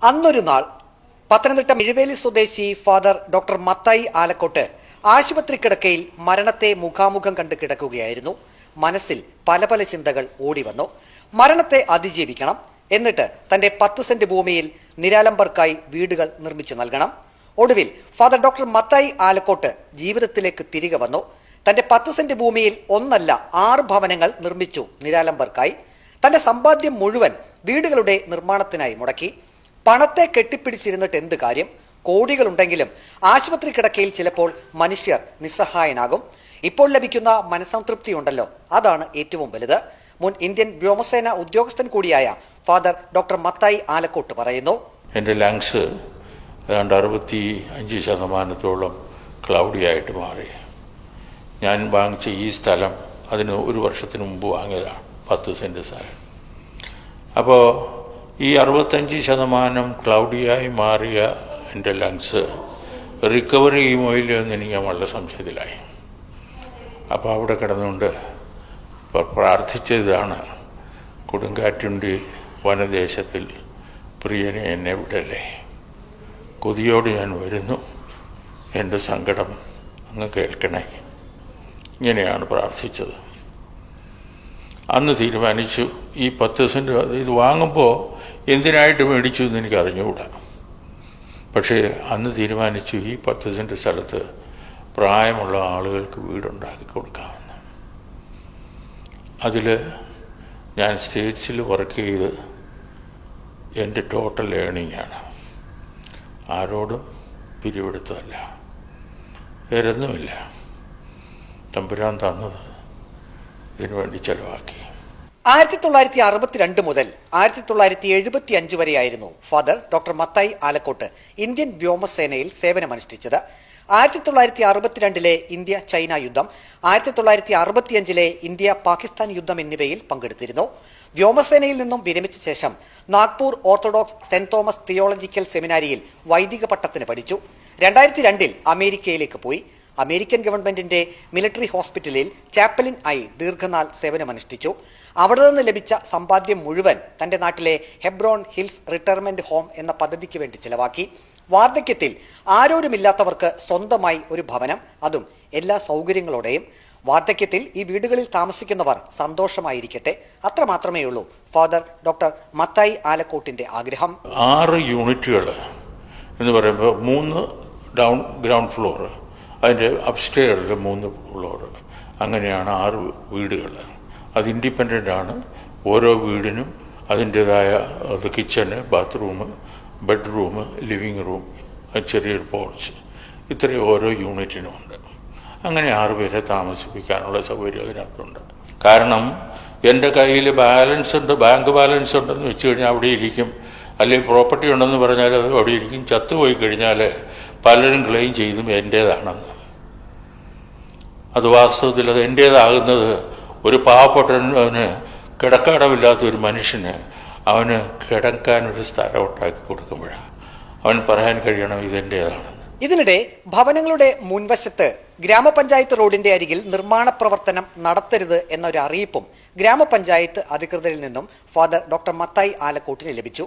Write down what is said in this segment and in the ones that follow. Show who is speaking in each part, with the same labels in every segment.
Speaker 1: അന്നൊരു നാൾ പത്തനംതിട്ട മിഴുവേലി സ്വദേശി ഫാദർ ഡോക്ടർ മത്തായി ആലക്കോട്ട് ആശുപത്രി കിടക്കയിൽ മരണത്തെ മുഖാമുഖം കണ്ട് കിടക്കുകയായിരുന്നു. മനസ്സിൽ പല പല ചിന്തകൾ ഓടി വന്നു. മരണത്തെ അതിജീവിക്കണം, എന്നിട്ട് തന്റെ 10 സെന്റ് ഭൂമിയിൽ നിരാലംബർക്കായി വീടുകൾ നിർമ്മിച്ചു നൽകണം. ഒടുവിൽ ഫാദർ ഡോക്ടർ മത്തായി ആലക്കോട്ട് ജീവിതത്തിലേക്ക് തിരികെ വന്നു. തന്റെ 10 സെന്റ് ഭൂമിയിൽ 1 അല്ല 6 ഭവനങ്ങൾ നിർമ്മിച്ചു നിരാലംബർക്കായി. തന്റെ സമ്പാദ്യം മുഴുവൻ വീടുകളുടെ നിർമ്മാണത്തിനായി മുടക്കി. പണത്തെ കെട്ടിപ്പിടിച്ചിരുന്നിട്ട് എന്ത് കാര്യം? കോടികളുണ്ടെങ്കിലും ആശുപത്രി കിടക്കയിൽ ചിലപ്പോൾ മനുഷ്യർ നിസ്സഹായനാകും. ഇപ്പോൾ ലഭിക്കുന്ന മനസംതൃപ്തി ഉണ്ടല്ലോ, അതാണ് ഏറ്റവും വലുത്. മുൻ ഇന്ത്യൻ വ്യോമസേന ഉദ്യോഗസ്ഥൻ കൂടിയായ ഫാദർ ഡോക്ടർ മത്തായി ആലക്കോട്ട് പറയുന്നു.
Speaker 2: എൻ്റെ ലങ്സ് ഏതാണ്ട് 65% ക്ലൗഡി ആയിട്ട് മാറി. ഞാൻ വാങ്ങിച്ച ഈ സ്ഥലം അതിന് 1 വർഷത്തിന് മുമ്പ് വാങ്ങിയതാണ്, 10 സെന്റ് സ്ഥലം. അപ്പോൾ ഈ 65% ക്ലൗഡിയായി മാറിയ എൻ്റെ ലങ്സ് റിക്കവർ ചെയ്യുമോ ഇല്ലയോ എന്ന് എനിക്ക് വളരെ സംശയത്തിലായി. അപ്പോൾ അവിടെ കിടന്നുകൊണ്ട് പ്രാർത്ഥിച്ചതാണ്, കൊടുങ്കാറ്റുണ്ടി വനദേശത്തിൽ പ്രിയനെ എന്നെ വിടല്ലേ, കൊതിയോട് ഞാൻ വരുന്നു, എൻ്റെ സങ്കടം അങ്ങ് കേൾക്കണേ. ഇങ്ങനെയാണ് പ്രാർത്ഥിച്ചത്. അന്ന് തീരുമാനിച്ചു ഈ 10 സെന്റ് ഇത് വാങ്ങുമ്പോൾ എന്തിനായിട്ട് മേടിച്ചു എന്ന് എനിക്ക് അറിഞ്ഞുകൂടാ. പക്ഷേ അന്ന് തീരുമാനിച്ചു ഈ 10 സെന്റ് സ്ഥലത്ത് പ്രായമുള്ള ആളുകൾക്ക് വീടുണ്ടാക്കി കൊടുക്കാമെന്ന്. അതിൽ ഞാൻ സ്റ്റേറ്റ്സിൽ വർക്ക് ചെയ്ത് എൻ്റെ ടോട്ടൽ ഏണിങ്ങാണ്. ആരോടും പിരിവെടുത്തതല്ല, വേറൊന്നുമില്ല. തമ്പുരാൻ തന്നത് ഇതിനുവേണ്ടി ചെലവാക്കി.
Speaker 1: 1962 മുതൽ 1975 വരെയായിരുന്നു father doctor Mathai Alakode Indian വ്യോമസേനയിൽ സേവനമനുഷ്ഠിച്ചത്. 1962 India China യുദ്ധം, 1965 ഇന്ത്യ പാകിസ്ഥാൻ യുദ്ധം എന്നിവയിൽ പങ്കെടുത്തിരുന്നു. വ്യോമസേനയിൽ നിന്നും വിരമിച്ച ശേഷം Nagpur orthodox saint Thomas theological സെമിനാരിയിൽ വൈദിക പട്ടത്തിന് പഠിച്ചു. 2002 അമേരിക്കയിലേക്ക് പോയി. അമേരിക്കൻ ഗവൺമെന്റിന്റെ മിലിറ്ററി ഹോസ്പിറ്റലിൽ ചാപ്പലിൻ ആയി ദീർഘനാൾ സേവനമനുഷ്ഠിച്ചു. അവിടെ നിന്ന് ലഭിച്ച സമ്പാദ്യം മുഴുവൻ തന്റെ നാട്ടിലെ ഹെബ്രോൺ ഹിൽസ് റിട്ടയർമെന്റ് ഹോം എന്ന പദ്ധതിക്ക് വേണ്ടി ചെലവാക്കി. വാർദ്ധക്യത്തിൽ ആരോരുമില്ലാത്തവർക്ക് സ്വന്തമായി ഒരു ഭവനം, അതും എല്ലാ സൗകര്യങ്ങളോടെയും. വാർദ്ധക്യത്തിൽ ഈ വീടുകളിൽ താമസിക്കുന്നവർ സന്തോഷമായിരിക്കട്ടെ, അത്ര മാത്രമേ ഉള്ളൂ ഫാദർ ഡോക്ടർ മത്തായി ആലക്കോട്ടിന്റെ ആഗ്രഹം.
Speaker 2: 6 യൂണിറ്റുകൾ എന്ന് പറയുമ്പോൾ 3 ഗ്രൗണ്ട് ഫ്ലോർ, അതിൻ്റെ അപ്സ്റ്റെയറിൽ 3 ഫ്ലോർ, അങ്ങനെയാണ് 6 വീടുകൾ. അത് ഇൻഡിപെൻഡൻ്റ് ആണ്. ഓരോ വീടിനും അതിൻ്റേതായ kitchen, bathroom, bedroom, living room, ചെറിയൊരു പോർച്ച്, ഇത്രയും ഓരോ യൂണിറ്റിനും ഉണ്ട്. അങ്ങനെ 6 പേരെ താമസിപ്പിക്കാനുള്ള സൗകര്യം അതിനകത്തുണ്ട്. കാരണം എൻ്റെ കയ്യിൽ ബാലൻസ് ഉണ്ട്, ബാങ്ക് ബാലൻസ് ഉണ്ടെന്ന് വെച്ച് കഴിഞ്ഞാൽ അവിടെ ഇരിക്കും, അല്ലെങ്കിൽ പ്രോപ്പർട്ടി ഉണ്ടെന്ന് പറഞ്ഞാൽ അത് അവിടെ ഇരിക്കും. ചത്തുപോയി കഴിഞ്ഞാൽ പലരും ക്ലെയിം ചെയ്തും എൻ്റേതാണെന്ന്. അത് വാസ്തവത്തിൽ അത് എൻ്റേതാകുന്നത് ഒരു പാവപ്പെട്ടവന്, കിടക്കാടമില്ലാത്ത ഒരു മനുഷ്യന് അവന് കിടക്കാനൊരു സ്ഥലം ഉണ്ടാക്കി കൊടുക്കുമ്പോഴാണ് അവൻ പറയാൻ കഴിയണം ഇതെൻ്റേതാണെന്ന്.
Speaker 1: ഇതിനിടെ ഭവനങ്ങളുടെ മുൻവശത്ത് ഗ്രാമപഞ്ചായത്ത് റോഡിന്റെ അരികിൽ നിർമ്മാണ പ്രവർത്തനം നടത്തരുത് എന്നൊരു അറിയിപ്പും ഗ്രാമപഞ്ചായത്ത് അധികൃതരിൽ നിന്നും ഫാദർ ഡോക്ടർ മത്തായി ആലക്കോട്ടിന് ലഭിച്ചു.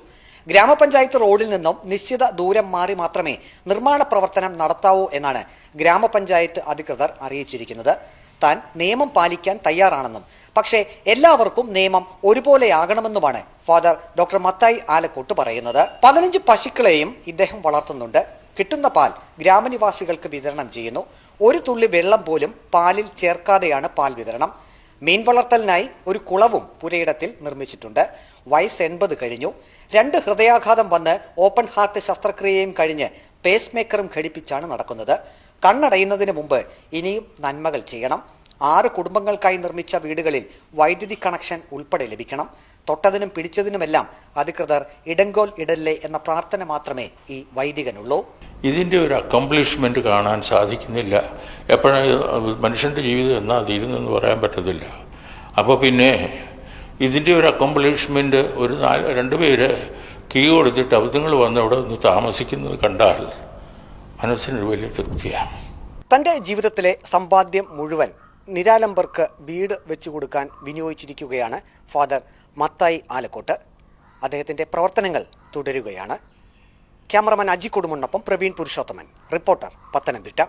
Speaker 1: ഗ്രാമപഞ്ചായത്ത് റോഡിൽ നിന്നും നിശ്ചിത ദൂരം മാറി മാത്രമേ നിർമ്മാണ പ്രവർത്തനം നടത്താവൂ എന്നാണ് ഗ്രാമപഞ്ചായത്ത് അധികൃതർ അറിയിച്ചിരിക്കുന്നത്. താൻ നിയമം പാലിക്കാൻ തയ്യാറാണെന്നും പക്ഷേ എല്ലാവർക്കും നിയമം ഒരുപോലെയാകണമെന്നുമാണ് ഫാദർ ഡോക്ടർ മത്തായി ആലക്കോട്ട് പറയുന്നത്. 15 പശുക്കളെയും ഇദ്ദേഹം വളർത്തുന്നുണ്ട്. കിട്ടുന്ന പാൽ ഗ്രാമനിവാസികൾക്ക് വിതരണം ചെയ്യുന്നു. ഒരു തുള്ളി വെള്ളം പോലും പാലിൽ ചേർക്കാതെയാണ് പാൽ വിതരണം. മീൻ വളർത്തലിനായി ഒരു കുളവും പുരയിടത്തിൽ നിർമ്മിച്ചിട്ടുണ്ട്. വയസ്സ് 80 കഴിഞ്ഞു. 2 ഹൃദയാഘാതം വന്ന് ഓപ്പൺ ഹാർട്ട് ശസ്ത്രക്രിയയും കഴിഞ്ഞ് പേസ് മേക്കറും ഘടിപ്പിച്ചാണ് നടക്കുന്നത്. കണ്ണടയുന്നതിന് മുമ്പ് ഇനിയും നന്മകൾ ചെയ്യണം. 6 കുടുംബങ്ങൾക്കായി നിർമ്മിച്ച വീടുകളിൽ വൈദ്യുതി കണക്ഷൻ ഉൾപ്പെടെ ലഭിക്കണം. തൊട്ടതിനും പിടിച്ചതിനുമെല്ലാം അധികൃതർ ഇടങ്കോൽ ഇടല്ലേ എന്ന പ്രാർത്ഥന മാത്രമേ ഈ വൈദികനുള്ളൂ.
Speaker 2: ഇതിൻ്റെ ഒരു അക്കംപ്ലിഷ്മെന്റ് കാണാൻ സാധിക്കുന്നില്ല. എപ്പോഴും മനുഷ്യൻ്റെ ജീവിതം എന്നാ തീരുന്നെന്ന് പറയാൻ പറ്റത്തില്ല. അപ്പോൾ പിന്നെ ഇതിൻ്റെ ഒരു അക്കംപ്ലിഷ്മെന്റ് ഒരു 2 പേര് കീ കൊടുത്തിട്ട് അവതങ്ങൾ വന്ന് അവിടെ നിന്ന് താമസിക്കുന്നത് കണ്ടാൽ മനസ്സിനൊരു വലിയ തൃപ്തിയാണ്.
Speaker 1: തന്റെ ജീവിതത്തിലെ സമ്പാദ്യം മുഴുവൻ നിരാലംബർക്ക് വീട് വെച്ചു കൊടുക്കാൻ വിനിയോഗിച്ചിരിക്കുകയാണ് ഫാദർ മത്തായി ആലക്കോട്ട്. അദ്ദേഹത്തിന്റെ പ്രവർത്തനങ്ങൾ തുടരുകയാണ്. ക്യാമറമാൻ അജി കൊടുമുണ്ണൊപ്പം പ്രവീൺ പുരുഷോത്തമൻ. റിപ്പോർട്ടർ, പത്തനംതിട്ട.